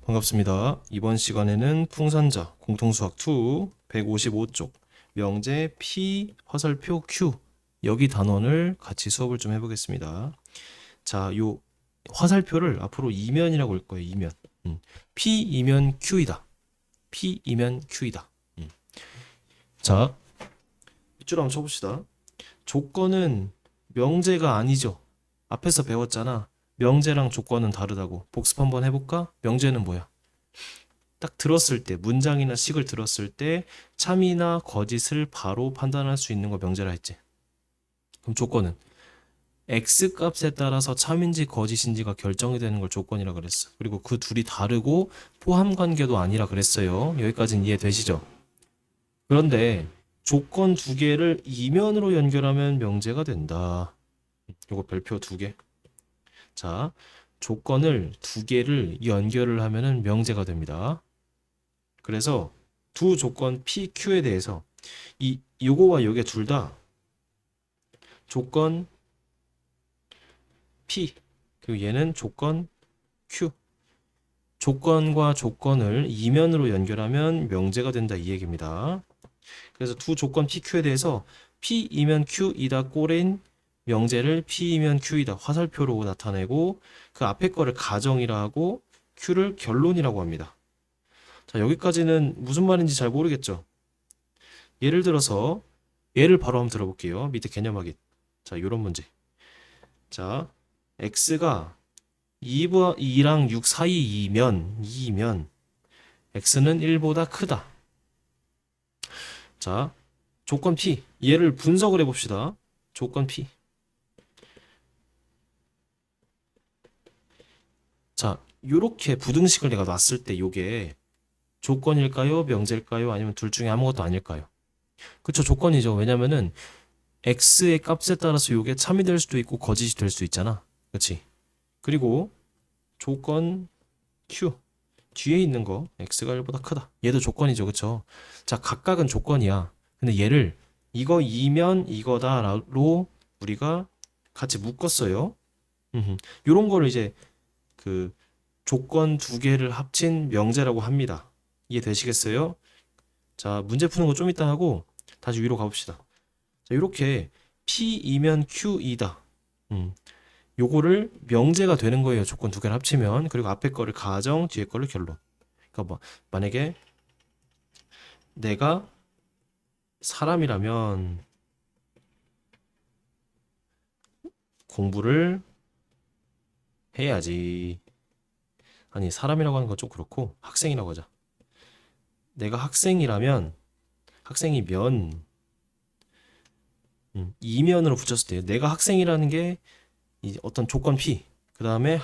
반갑습니다. 이번 시간에는 풍산자 공통수학 2 155쪽 명제 P 화살표 Q 여기 단원을 같이 수업을 좀 해보겠습니다. 자, 요 화살표를 앞으로 이면이라고 할 거예요. 이면. P 이면 Q이다. P 이면 Q이다. 자, 밑줄 한번 쳐봅시다. 조건은 명제가 아니죠. 앞에서 배웠잖아. 명제랑 조건은 다르다고. 복습 한번 해볼까? 명제는 뭐야? 딱 들었을 때, 문장이나 식을 들었을 때 참이나 거짓을 바로 판단할 수 있는 거 명제라 했지. 그럼 조건은 x 값에 따라서 참인지 거짓인지가 결정이 되는 걸 조건이라 그랬어. 그리고 그 둘이 다르고 포함 관계도 아니라 그랬어요. 여기까지는 이해되시죠? 그런데 조건 두 개를 이면으로 연결하면 명제가 된다. 요거 별표 두 개. 자, 조건을 두 개를 연결을 하면은 명제가 됩니다. 그래서 두 조건 PQ에 대해서 요거와 요게 둘 다 조건 P 그리고 얘는 조건 Q. 조건과 조건을 이면으로 연결하면 명제가 된다 이 얘기입니다. 그래서 두 조건 PQ에 대해서 P이면 Q이다 꼬린 명제를 P이면 Q이다 화살표로 나타내고 그 앞에 거를 가정이라 하고 Q를 결론이라고 합니다. 자, 여기까지는 무슨 말인지 잘 모르겠죠? 예를 들어서 예를 바로 한번 들어볼게요. 밑에 개념 확인. 자, 요런 문제. 자, x가 2랑 6 사이이면 x는 1보다 크다. 자, 조건 P. 얘를 분석을 해봅시다. 조건 P. 자, 요렇게 부등식을 내가 놨을 때 요게 조건일까요? 명제일까요? 아니면 둘 중에 아무것도 아닐까요? 그쵸, 조건이죠. 왜냐면은 x의 값에 따라서 요게 참이 될 수도 있고 거짓이 될 수 있잖아. 그치? 그리고 조건 Q. 뒤에 있는 거 x가 1보다 크다. 얘도 조건이죠. 그쵸? 자, 각각은 조건이야. 근데 얘를 이거 이면 이거다로 우리가 같이 묶었어요. 요런 거를 이제 그 조건 두 개를 합친 명제라고 합니다. 이해되시겠어요? 자, 문제 푸는 거 좀 이따 하고 다시 위로 가봅시다. 자, 이렇게 P이면 Q이다. 요거를 명제가 되는 거예요. 조건 두 개를 합치면. 그리고 앞에 거를 가정, 뒤에 거를 결론. 그러니까 뭐 만약에 내가 사람이라면 공부를 해야지. 아니, 사람이라고 하는 건 좀 그렇고 학생이라고 하자. 내가 학생이면 이면으로 붙였을 때 내가 학생이라는 게 어떤 조건 P, 그 다음에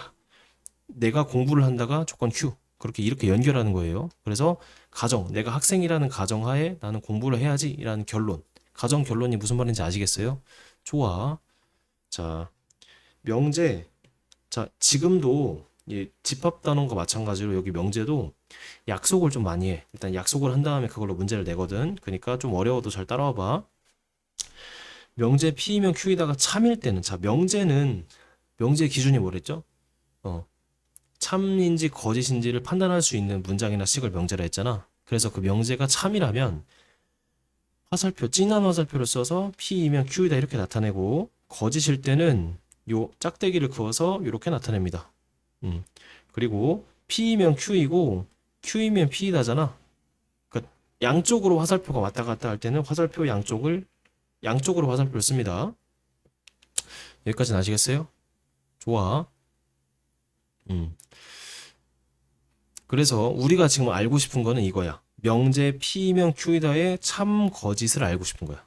내가 공부를 한다가 조건 Q, 그렇게 이렇게 연결하는 거예요. 그래서 가정, 내가 학생이라는 가정하에 나는 공부를 해야지 라는 결론. 가정 결론이 무슨 말인지 아시겠어요? 좋아. 자, 명제. 자, 지금도 집합 단원과 마찬가지로 여기 명제도 약속을 좀 많이 해. 일단 약속을 한 다음에 그걸로 문제를 내거든. 그러니까 좀 어려워도 잘 따라와 봐. 명제 P이면 Q이다가 참일 때는, 자, 명제 기준이 뭐랬죠? 참인지 거짓인지를 판단할 수 있는 문장이나 식을 명제라 했잖아. 그래서 그 명제가 참이라면 화살표, 진한 화살표를 써서 P이면 Q이다 이렇게 나타내고, 거짓일 때는 요 짝대기를 그어서 이렇게 나타냅니다. 그리고 P이면 Q이고 Q이면 P이다잖아. 그러니까 양쪽으로 화살표가 왔다 갔다 할 때는 화살표 양쪽으로 화살표를 씁니다. 여기까지는 아시겠어요? 좋아. 음. 그래서 우리가 지금 알고 싶은 거는 이거야. 명제 P이면 Q이다의 참 거짓을 알고 싶은 거야.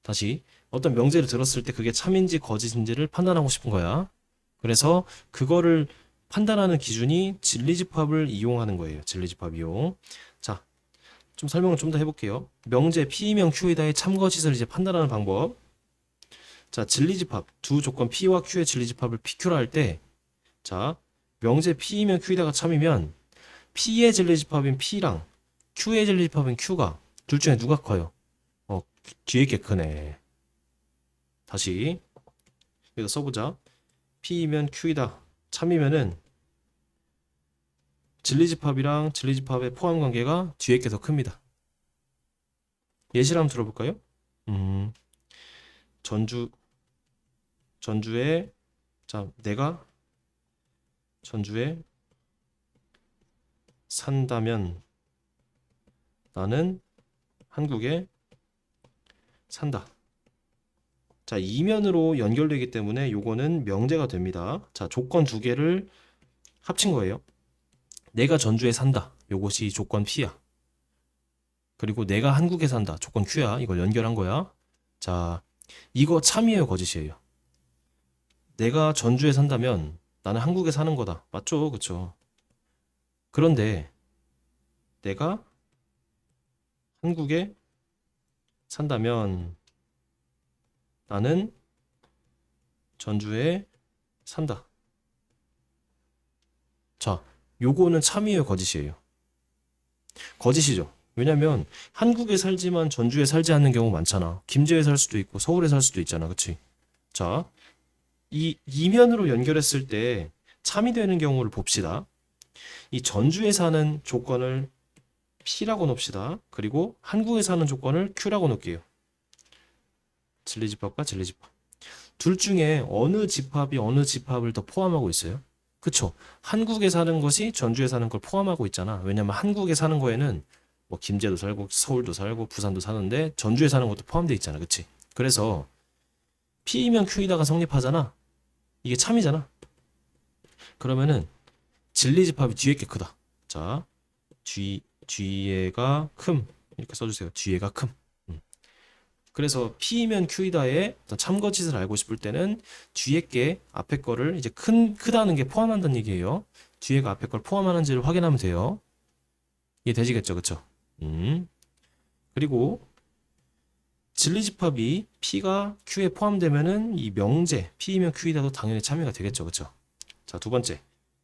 다시 어떤 명제를 들었을 때 그게 참인지 거짓인지를 판단하고 싶은 거야. 그래서 그거를 판단하는 기준이 진리집합을 이용하는 거예요. 진리집합 이용. 자, 좀 설명을 좀 더 해볼게요. 명제 P이면 Q이다의 참 거짓을 이제 판단하는 방법. 자, 진리집합 두 조건 P와 Q의 진리집합을 PQ라 할 때, 자, 명제 P이면 Q이다가 참이면 P의 진리집합인 P랑 Q의 진리집합인 Q가 둘 중에 누가 커요? 뒤에 게 크네. 다시 여기다 써보자. P이면 Q이다 참이면은 진리집합이랑 진리집합의 포함 관계가 뒤에 게 더 큽니다. 예시를 한번 들어볼까요? 전주에, 자, 내가 전주에 산다면 나는 한국에 산다. 자, 이면으로 연결되기 때문에 요거는 명제가 됩니다. 자, 조건 두 개를 합친 거예요. 내가 전주에 산다. 요것이 조건 P야. 그리고 내가 한국에 산다. 조건 Q야. 이걸 연결한 거야. 자, 이거 참이에요, 거짓이에요? 내가 전주에 산다면 나는 한국에 사는 거다. 맞죠? 그쵸? 그런데 내가 한국에 산다면 나는 전주에 산다. 자, 요거는 참이에요, 거짓이에요? 거짓이죠. 왜냐면 한국에 살지만 전주에 살지 않는 경우 많잖아. 김제에 살 수도 있고 서울에 살 수도 있잖아. 그치? 자, 이 이면으로 연결했을 때 참이 되는 경우를 봅시다. 이 전주에 사는 조건을 P라고 놓읍시다. 그리고 한국에 사는 조건을 Q라고 놓을게요. 진리집합과 진리집합. 둘 중에 어느 집합이 어느 집합을 더 포함하고 있어요? 그쵸? 한국에 사는 것이 전주에 사는 걸 포함하고 있잖아. 왜냐면 한국에 사는 거에는 뭐 김제도 살고 서울도 살고 부산도 사는데 전주에 사는 것도 포함되어 있잖아. 그치? 그래서 P이면 Q이다가 성립하잖아. 이게 참이잖아. 그러면은 진리집합이 뒤에 게 크다. 자, 뒤에가 큼. 이렇게 써주세요. 뒤에가 큼. 그래서 P이면 Q이다의 어떤 참거짓을 알고 싶을 때는 뒤에 게 앞에 거를 이제 크다는 게 포함한다는 얘기예요. 뒤에가 앞에 걸 포함하는지를 확인하면 돼요. 이해 되시겠죠? 그쵸? 그리고 진리집합이 P가 Q에 포함되면은 이 명제 P이면 Q이다도 당연히 참여가 되겠죠. 그쵸? 자, 두 번째.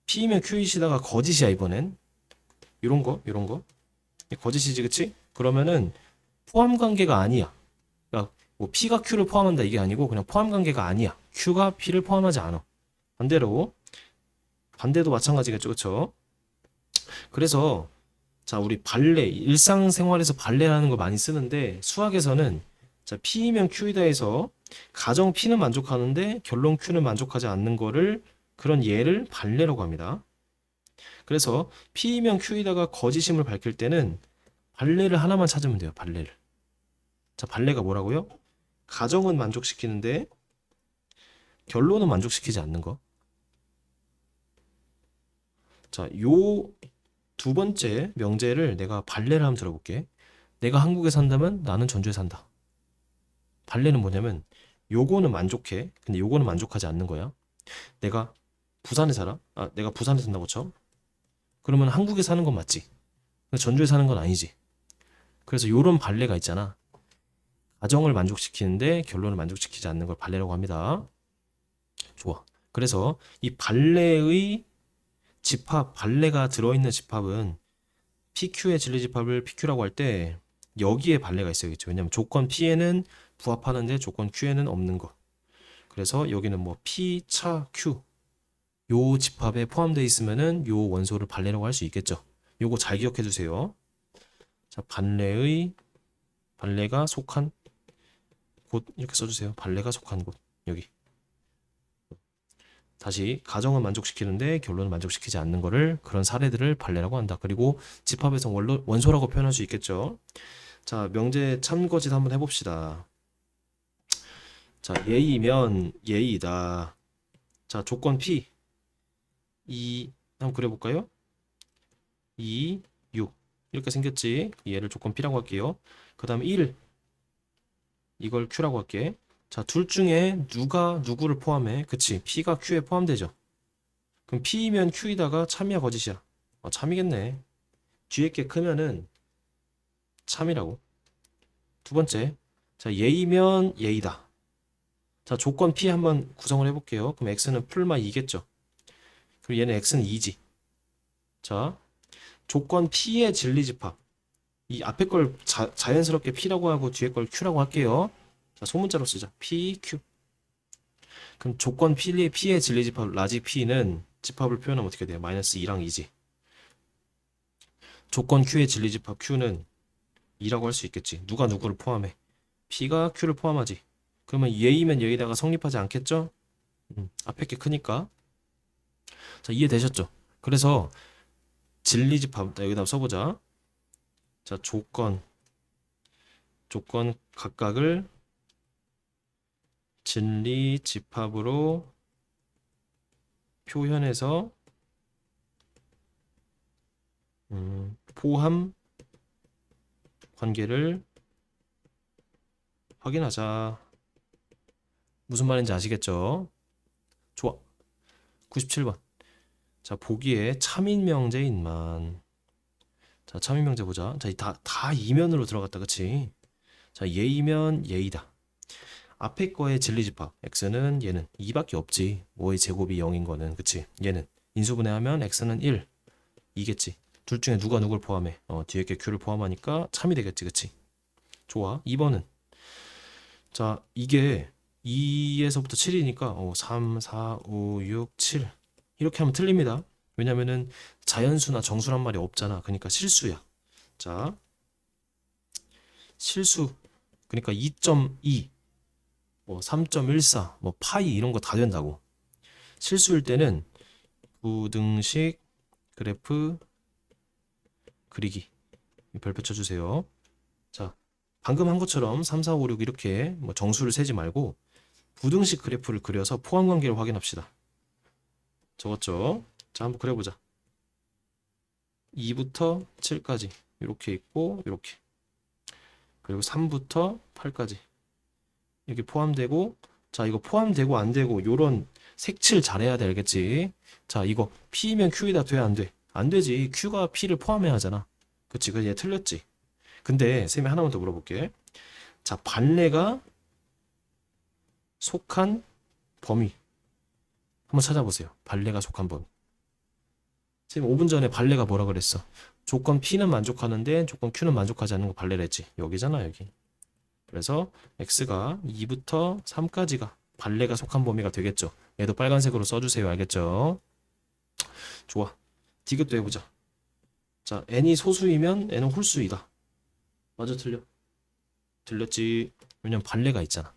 P이면 Q이시다가 거짓이야, 이번엔. 요런 거. 거짓이지, 그치? 그러면은 포함 관계가 아니야. 그러니까 뭐 P가 Q를 포함한다 이게 아니고 그냥 포함 관계가 아니야. Q가 P를 포함하지 않아. 반대도 마찬가지겠죠, 그쵸? 그래서 자, 우리 발레, 일상생활에서 발레라는 거 많이 쓰는데 수학에서는 자, P이면 Q이다에서 가정 P는 만족하는데 결론 Q는 만족하지 않는 거를 그런 예를 발레라고 합니다. 그래서 P이면 Q이다가 거짓임을 밝힐 때는 발레를 하나만 찾으면 돼요. 발레를. 자, 발레가 뭐라고요? 가정은 만족시키는데 결론은 만족시키지 않는 거. 자, 요 두 번째 명제를 내가 발레를 한번 들어볼게. 내가 한국에 산다면 나는 전주에 산다. 발레는 뭐냐면 요거는 만족해. 근데 요거는 만족하지 않는 거야. 내가 부산에 살아. 내가 부산에 산다고 쳐. 그러면 한국에 사는 건 맞지. 근데 전주에 사는 건 아니지. 그래서 요런 발레가 있잖아. 가정을 만족시키는데 결론을 만족시키지 않는 걸 발레라고 합니다. 좋아. 그래서 이 발레의 집합, 발레가 들어있는 집합은 PQ의 진리집합을 PQ라고 할 때 여기에 발레가 있어야겠죠. 왜냐면 조건 P에는 부합하는데 조건 Q에는 없는 거. 그래서 여기는 뭐 P, 차, Q 요 집합에 포함되어 있으면은 요 원소를 발레라고 할 수 있겠죠. 요거 잘 기억해 주세요. 자, 발레가 속한 곳 이렇게 써주세요. 발레가 속한 곳 여기. 다시 가정은 만족시키는데 결론은 만족시키지 않는 거를 그런 사례들을 발레라고 한다. 그리고 집합에서 원소라고 표현할 수 있겠죠. 자, 명제 참거짓 한번 해봅시다. 자, 예이면 예이다. 자, 조건 P 한번 그려볼까요? 2, 6 이렇게 생겼지. 얘를 조건 P라고 할게요. 그 다음에 1 이걸 Q라고 할게. 자, 둘 중에 누가 누구를 포함해? 그치, P가 Q에 포함되죠. 그럼 P이면 Q이다가 참이야 거짓이야? 참이겠네. 뒤에 게 크면은 참이라고. 두 번째, 자, 예이면 예이다. 자, 조건 P 한번 구성을 해볼게요. 그럼 X는 풀마 2겠죠. 그리고 얘는 X는 2지. 자, 조건 P의 진리집합. 이 앞에 걸 자연스럽게 P라고 하고 뒤에 걸 Q라고 할게요. 자, 소문자로 쓰자. P, Q. 그럼 조건 P의 진리집합 라지 P는 집합을 표현하면 어떻게 돼요? 마이너스 2랑 2지. 조건 Q의 진리집합 Q는 2라고 할 수 있겠지. 누가 누구를 포함해? P가 Q를 포함하지. 그러면 얘이면 얘에다가 성립하지 않겠죠? 앞에 게 크니까. 자, 이해되셨죠? 그래서 진리집합 여기다 써보자. 자, 조건 각각을 진리집합으로 표현해서 포함 관계를 확인하자. 무슨 말인지 아시겠죠? 좋아. 97번. 자, 보기에 참인명제인만. 자, 참인명제 보자. 자, 다 이면으로 들어갔다, 그치? 자, 얘이면 얘이다. 앞에 거의 진리집합. x는 얘는 2밖에 없지. 5의 제곱이 0인 거는, 그치? 얘는 인수분해하면 x는 1. 이겠지. 둘 중에 누가 누굴 포함해? 뒤에 게 q를 포함하니까 참이 되겠지, 그치? 좋아. 2번은 자, 이게 2에서부터 7이니까 3, 4, 5, 6, 7 이렇게 하면 틀립니다. 왜냐면은 자연수나 정수란 말이 없잖아. 그러니까 실수야. 자, 실수. 그러니까 2.2, 뭐 3.14, 뭐 파이 이런 거 다 된다고. 실수일 때는 부등식 그래프 그리기. 별표 쳐주세요. 자, 방금 한 것처럼 3, 4, 5, 6 이렇게 뭐 정수를 세지 말고 부등식 그래프를 그려서 포함 관계를 확인합시다. 적었죠? 자, 한번 그려보자. 2부터 7까지 이렇게 있고 이렇게, 그리고 3부터 8까지 이렇게 포함되고, 자, 이거 포함되고 안 되고 요런 색칠 잘해야 돼, 알겠지? 자, 이거 P면 Q이다 돼, 안 돼? 안 되지. Q가 P를 포함해야 하잖아. 그치? 그얘 틀렸지? 근데 쌤이 하나만 더 물어볼게. 자, 반례가 속한 범위 한번 찾아보세요. 반례가 속한 범위. 쌤 5분 전에 반례가 뭐라 그랬어? 조건 P는 만족하는데 조건 Q는 만족하지 않는 거 반례를 했지. 여기잖아, 여기. 그래서 x가 2부터 3까지가 반례가 속한 범위가 되겠죠. 얘도 빨간색으로 써주세요. 알겠죠? 좋아. 디귿도 해보자. 자, n이 소수이면 n은 홀수이다. 맞아, 틀려? 틀렸지. 왜냐면 반례가 있잖아.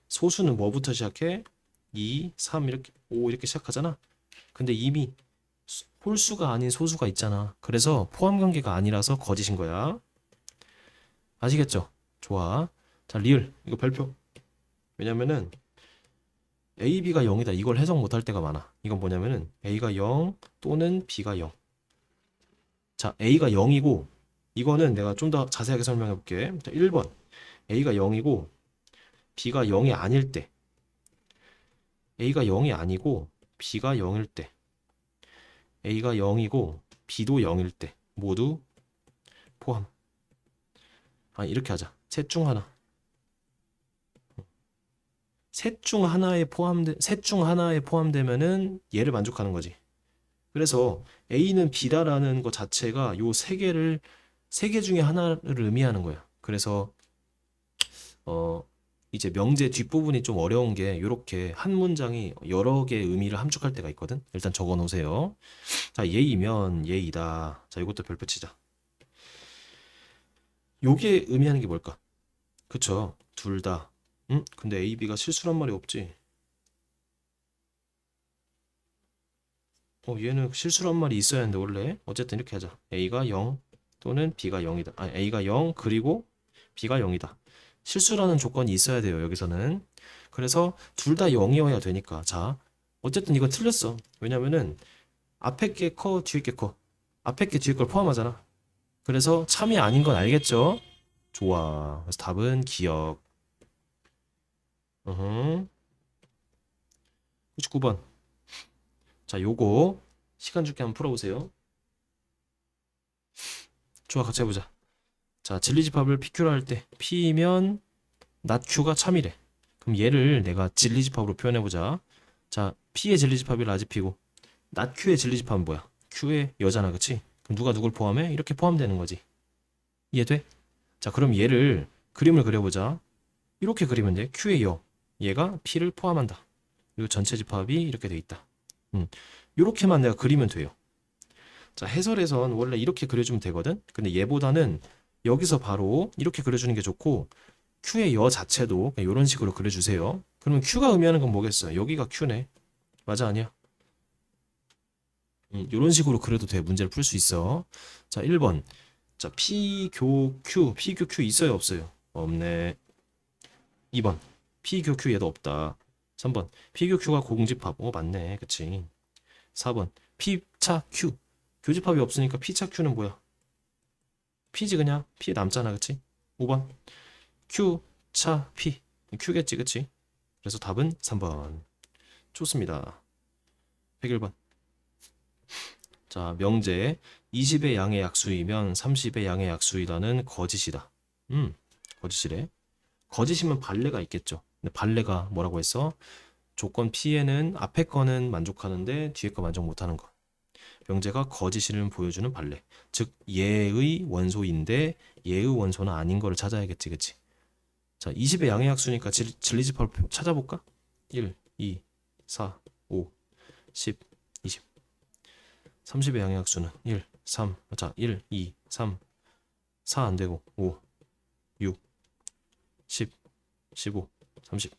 소수는 뭐부터 시작해? 2, 3 이렇게 5 이렇게 시작하잖아. 근데 이미 홀수가 아닌 소수가 있잖아. 그래서 포함관계가 아니라서 거짓인 거야. 아시겠죠? 좋아. 자, 리을 이거 별표. 왜냐면은 A, B가 0이다. 이걸 해석 못할 때가 많아. 이건 뭐냐면은 A가 0 또는 B가 0. 자, A가 0이고 이거는 내가 좀 더 자세하게 설명해 볼게. 자, 1번. A가 0이고 B가 0이 아닐 때, A가 0이 아니고 B가 0일 때, A가 0이고 B도 0일 때 모두 포함. 이렇게 하자. 셋 중 하나. 셋 중 하나에 포함되면은 얘를 만족하는 거지. 그래서 A는 B다라는 것 자체가 요 세 개 중에 하나를 의미하는 거야. 그래서 이제 명제 뒷부분이 좀 어려운 게 이렇게 한 문장이 여러 개의 의미를 함축할 때가 있거든. 일단 적어 놓으세요. 자, 얘이면 얘이다. 자, 이것도 별표 치자. 요게 의미하는 게 뭘까? 그쵸? 둘 다. 근데 A, B가 실수란 말이 없지. 얘는 실수란 말이 있어야 하는데 원래. 어쨌든 이렇게 하자. A가 0 또는 B가 0이다. A가 0 그리고 B가 0이다. 실수라는 조건이 있어야 돼요, 여기서는. 그래서 둘 다 0이어야 되니까. 자, 어쨌든 이거 틀렸어. 왜냐면은 앞에 게 커, 뒤에 게 커. 앞에 게 뒤에 걸 포함하잖아. 그래서 참이 아닌 건 알겠죠? 좋아. 그래서 답은 기억. 99번. 자, 요거 시간 줄게 한번 풀어보세요. 좋아, 같이 해보자. 자, 진리집합을 PQ로 할 때 P면 not Q가 참이래. 그럼 얘를 내가 진리집합으로 표현해보자. 자, P의 진리집합이 라지 P고 not Q의 진리집합은 뭐야? Q의 여잖아, 그치? 그럼 누가 누굴 포함해? 이렇게 포함되는 거지. 이해돼? 자, 그럼 얘를 그림을 그려보자. 이렇게 그리면 돼. Q의 여, 얘가 P를 포함한다. 그리고 전체 집합이 이렇게 돼 있다. 이렇게만 내가 그리면 돼요. 자, 해설에선 원래 이렇게 그려주면 되거든. 근데 얘보다는 여기서 바로 이렇게 그려주는 게 좋고 Q의 여 자체도 그냥 이런 식으로 그려주세요. 그러면 Q가 의미하는 건 뭐겠어요? 여기가 Q네. 맞아, 아니야? 이런 식으로 그려도 돼. 문제를 풀 수 있어. 자, 1번. 자, P, Q 있어요, 없어요? 없네. 2번. P, Q 얘도 없다. 3번. P, Q가 공집합. 맞네. 그치. 4번. P, 차, Q. 교집합이 없으니까 P, 차, Q는 뭐야? P지 그냥. P 남잖아, 그치? 5번. Q, 차, P. Q겠지, 그치? 그래서 답은 3번. 좋습니다. 101번. 자, 명제 20의 양의 약수이면 30의 양의 약수이다는 거짓이다. 거짓이래. 거짓이면 발레가 있겠죠. 근데 발레가 뭐라고 했어? 조건 P에는 앞에 거는 만족하는데 뒤에 거 만족 못하는 거. 명제가 거짓을 보여주는 발레. 즉 얘의 원소인데 얘의 원소는 아닌 거를 찾아야겠지, 그치? 자, 20의 양의 약수니까 진리집합을 찾아볼까? 1, 2, 4, 5, 10, 20. 30의 양의 약수는 1, 3, 자, 1, 2, 3, 4 안 되고 5, 6, 10, 15, 30.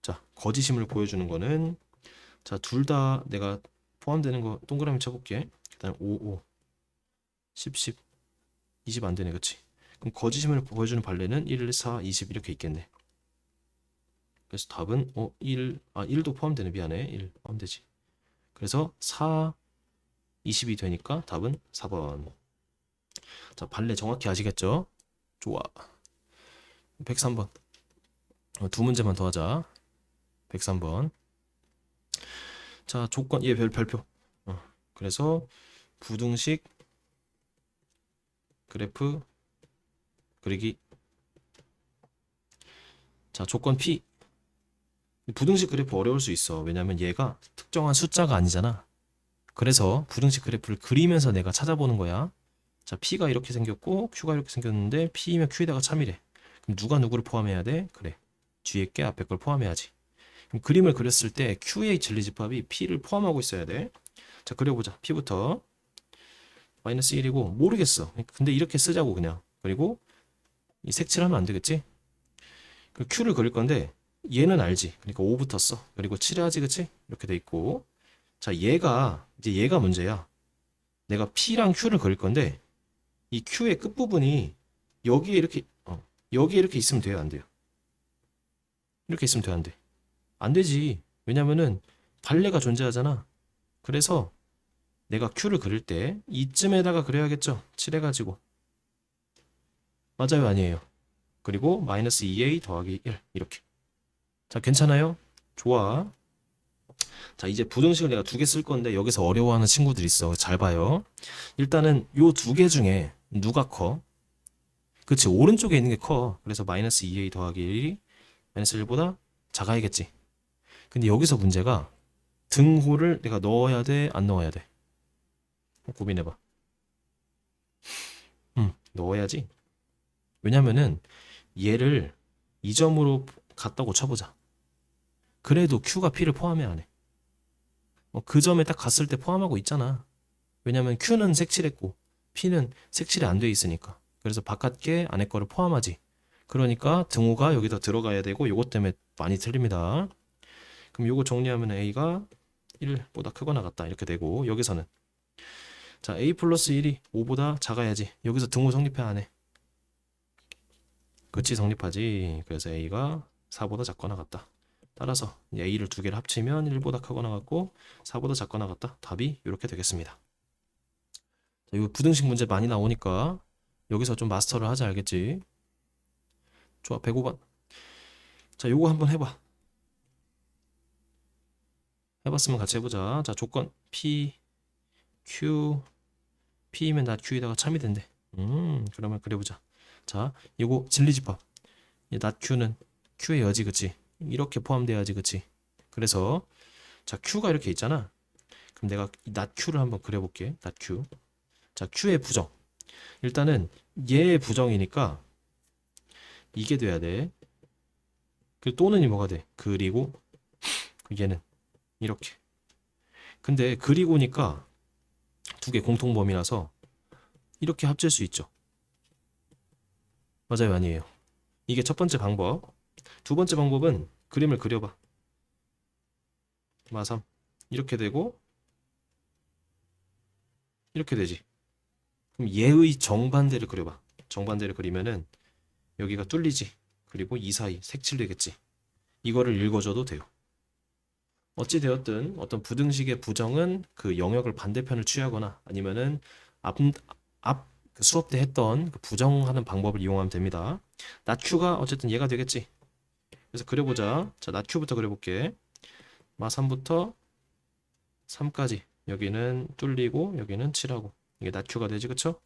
자, 거짓임을 보여주는 거는 자, 둘 다 내가 포함되는 거 동그라미 쳐볼게. 일단 5, 5, 10, 10, 20 안 되네, 그치? 그럼 거짓임을 보여주는 발레는 1, 4, 20 이렇게 있겠네. 그래서 답은 1도 포함되네. 미안해. 1 포함되지. 그래서 4, 20이 되니까 답은 4번. 자, 발레 정확히 아시겠죠? 좋아. 103번. 두 문제만 더 하자. 103번. 자, 조건 얘 별표. 그래서 부등식 그래프 그리기. 자, 조건 P. 부등식 그래프 어려울 수 있어. 왜냐면 얘가 특정한 숫자가 아니잖아. 그래서 부등식 그래프를 그리면서 내가 찾아보는 거야. 자, P가 이렇게 생겼고 Q가 이렇게 생겼는데 P이면 Q에다가 참이래. 그럼 누가 누구를 포함해야 돼? 그래. 뒤에 게 앞에 걸 포함해야지. 그럼 그림을 그렸을 때 Q의 진리집합이 P를 포함하고 있어야 돼. 자, 그려보자. P부터 마이너스 1이고 모르겠어. 근데 이렇게 쓰자고 그냥. 그리고 이 색칠하면 안 되겠지? Q를 그릴 건데 얘는 알지. 그러니까 5부터 써. 그리고 칠해야지, 그치? 이렇게 돼 있고. 자, 얘가 문제야. 내가 P랑 Q를 그릴 건데 이 Q의 끝부분이 여기에 이렇게 있으면 돼요, 안 돼요? 이렇게 있으면 돼요, 안 돼? 안 되지. 왜냐면은 발레가 존재하잖아. 그래서 내가 Q를 그릴 때 이쯤에다가 그려야겠죠. 칠해가지고. 맞아요, 아니에요? 그리고 마이너스 2a 더하기 1 이렇게. 자, 괜찮아요? 좋아. 자, 이제 부등식을 내가 두 개 쓸 건데 여기서 어려워하는 친구들 있어. 잘 봐요. 일단은 요 두 개 중에 누가 커? 그치, 오른쪽에 있는 게 커. 그래서 마이너스 2a 더하기 1이 마이너스 1보다 작아야겠지. 근데 여기서 문제가 등호를 내가 넣어야 돼, 안 넣어야 돼? 고민해봐. 넣어야지. 왜냐면은 얘를 이 점으로 갔다고 쳐보자. 그래도 Q가 P를 포함해 안 해. 그 점에 딱 갔을 때 포함하고 있잖아. 왜냐면 Q는 색칠했고 P는 색칠이 안 돼 있으니까. 그래서 바깥게 안에 거를 포함하지. 그러니까 등호가 여기다 들어가야 되고 요것 때문에 많이 틀립니다. 그럼 요거 정리하면 A가 1보다 크거나 같다 이렇게 되고 여기서는 자, A 플러스 1이 5보다 작아야지. 여기서 등호 성립해 안 해? 그치, 성립하지. 그래서 A가 4보다 작거나 같다. 따라서 A를 두 개를 합치면 1보다 크거나 같고 4보다 작거나 같다. 답이 이렇게 되겠습니다. 자, 이거 부등식 문제 많이 나오니까 여기서 좀 마스터를 하자, 알겠지? 좋아, 105번. 자, 요거 한번 해봐. 해봤으면 같이 해보자. 자, 조건 P, Q, P이면 나 Q에다가 참이 된대. 그러면 그려보자. 자, 이거 진리집합. 낫 Q는 Q의 여지, 그치? 이렇게 포함돼야지, 그치? 그래서 자, Q가 이렇게 있잖아. 그럼 내가 낫 Q를 한번 그려볼게. 낫 Q. 자, Q의 부정. 일단은 얘의 부정이니까 이게 돼야 돼. 그 또는이 뭐가 돼? 그리고 얘는 이렇게. 근데 그리고니까 두 개 공통범위라서 이렇게 합칠 수 있죠. 맞아요, 아니에요? 이게 첫 번째 방법. 두 번째 방법은 그림을 그려봐. 마3 이렇게 되고 이렇게 되지. 그럼 얘의 정반대를 그려봐. 정반대를 그리면은 여기가 뚫리지. 그리고 이 사이 색칠되겠지. 이거를 읽어줘도 돼요. 어찌 되었든 어떤 부등식의 부정은 그 영역을 반대편을 취하거나 아니면은 앞 수업 때 했던 그 부정하는 방법을 이용하면 됩니다. 나큐가 어쨌든 얘가 되겠지. 그래서 그려보자. 자, 나큐부터 그려볼게. 마3부터 3까지 여기는 뚫리고 여기는 칠하고 이게 나큐가 되지, 그쵸?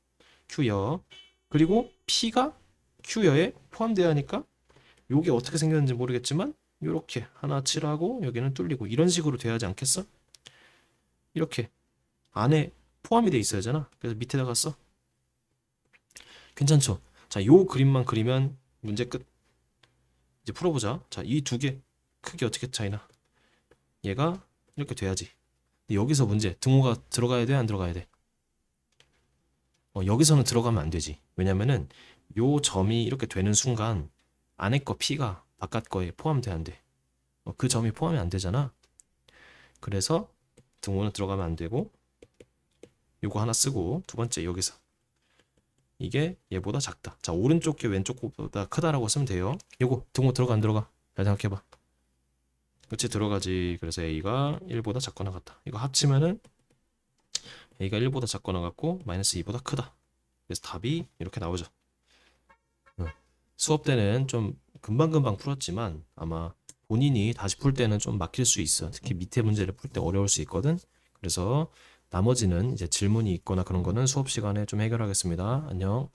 큐여. 그리고 P가 Q여에 포함되어야 하니까 요게 어떻게 생겼는지 모르겠지만 요렇게 하나 칠하고 여기는 뚫리고 이런 식으로 돼야 하지 않겠어? 이렇게 안에 포함이 돼 있어야 하잖아. 그래서 밑에다가 써. 괜찮죠? 자, 요 그림만 그리면 문제 끝. 이제 풀어보자. 자, 이 두 개 크기 어떻게 차이나? 얘가 이렇게 돼야지. 근데 여기서 문제. 등호가 들어가야 돼, 안 들어가야 돼? 여기서는 들어가면 안 되지. 왜냐면은 요 점이 이렇게 되는 순간 안에 거 P가 바깥 거에 포함돼 안 돼. 그 점이 포함이 안 되잖아. 그래서 등호는 들어가면 안 되고 요거 하나 쓰고 두 번째 여기서 이게 얘보다 작다. 자, 오른쪽 게 왼쪽 거보다 크다라고 쓰면 돼요. 요거 등호 들어가 안 들어가? 잘 생각해봐. 그치, 들어가지. 그래서 A가 1보다 작거나 같다. 이거 합치면은 A가 1보다 작거나 같고 마이너스 2보다 크다. 그래서 답이 이렇게 나오죠. 수업 때는 좀 금방금방 풀었지만 아마 본인이 다시 풀 때는 좀 막힐 수 있어. 특히 밑에 문제를 풀 때 어려울 수 있거든. 그래서 나머지는 이제 질문이 있거나 그런 거는 수업 시간에 좀 해결하겠습니다. 안녕.